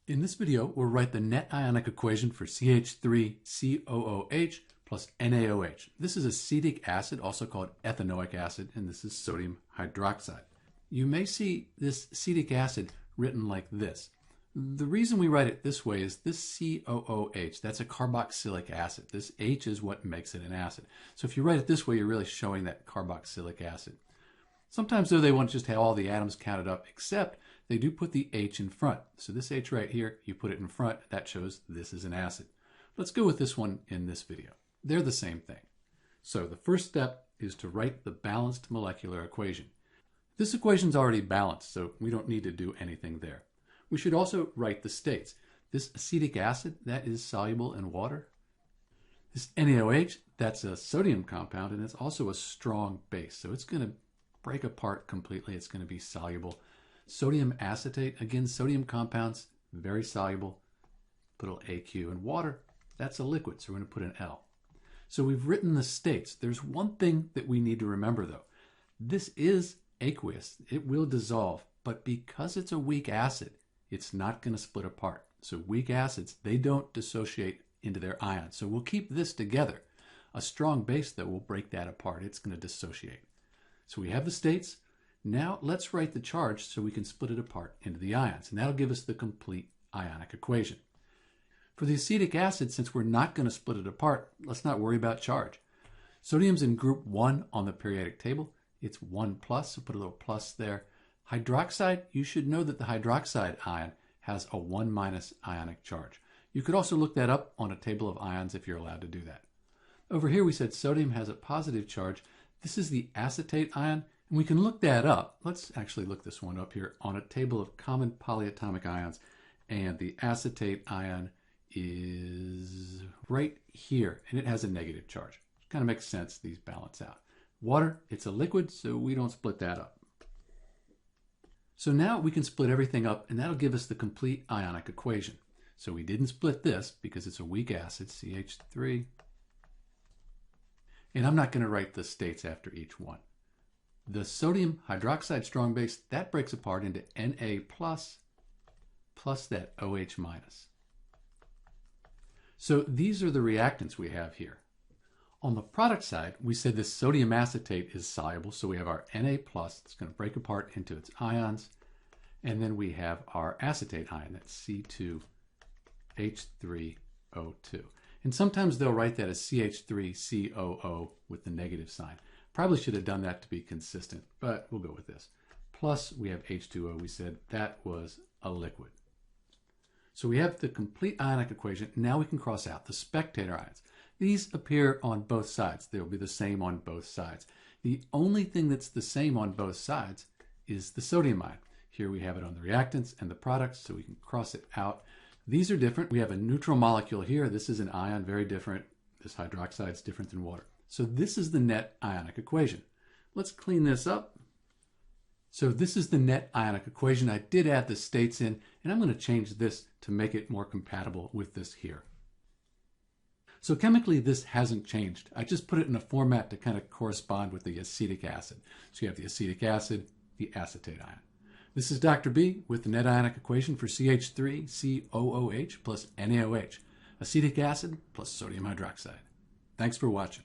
In this video, we'll write the net ionic equation for CH3COOH plus NaOH. This is acetic acid, also called ethanoic acid, and this is sodium hydroxide. You may see this acetic acid written like this. The reason we write it this way is this COOH, that's a carboxylic acid. This H is what makes it an acid. So if you write it this way, you're really showing that carboxylic acid. Sometimes, though, they want to just have all the atoms counted up, except they do put the H in front. So this H right here, you put it in front, that shows this is an acid. Let's go with this one in this video. They're the same thing. So the first step is to write the balanced molecular equation. This equation's already balanced, so we don't need to do anything there. We should also write the states. This acetic acid, that is soluble in water. This NaOH, that's a sodium compound, and it's also a strong base. So it's going to break apart completely. It's going to be soluble. Sodium acetate, again, sodium compounds, very soluble. Put a little AQ. And water, that's a liquid, so we're going to put an L. So we've written the states. There's one thing that we need to remember, though. This is aqueous. It will dissolve, but because it's a weak acid, it's not going to split apart. So weak acids, they don't dissociate into their ions. So we'll keep this together. A strong base, though, will break that apart. It's going to dissociate. So we have the states. Now let's write the charge so we can split it apart into the ions, and that'll give us the complete ionic equation. For the acetic acid, since we're not going to split it apart, let's not worry about charge. Sodium's in group 1 on the periodic table. It's 1+, so put a little plus there. Hydroxide, you should know that the hydroxide ion has a 1- ionic charge. You could also look that up on a table of ions if you're allowed to do that. Over here we said sodium has a positive charge. This is the acetate ion, and we can look that up. Let's actually look this one up here on a table of common polyatomic ions, and the acetate ion is right here, and it has a negative charge. It kind of makes sense, these balance out. Water, it's a liquid, so we don't split that up. So now we can split everything up, and that'll give us the complete ionic equation. So we didn't split this because it's a weak acid, CH3. And I'm not going to write the states after each one. The sodium hydroxide strong base, that breaks apart into Na plus that OH minus. So these are the reactants we have here. On the product side, we said this sodium acetate is soluble, so we have our Na plus that's going to break apart into its ions, and then we have our acetate ion, that's C2H3O2. And sometimes they'll write that as CH3COO with the negative sign. Probably should have done that to be consistent, but we'll go with this. Plus, we have H2O. We said that was a liquid. So we have the complete ionic equation. Now we can cross out the spectator ions. These appear on both sides. They'll be the same on both sides. The only thing that's the same on both sides is the sodium ion. Here we have it on the reactants and the products, so we can cross it out. These are different. We have a neutral molecule here. This is an ion, very different. This hydroxide is different than water. So this is the net ionic equation. Let's clean this up. So this is the net ionic equation. I did add the states in, and I'm going to change this to make it more compatible with this here. So chemically, this hasn't changed. I just put it in a format to kind of correspond with the acetic acid. So you have the acetic acid, the acetate ion. This is Dr. B with the net ionic equation for CH3COOH plus NaOH, acetic acid plus sodium hydroxide. Thanks for watching.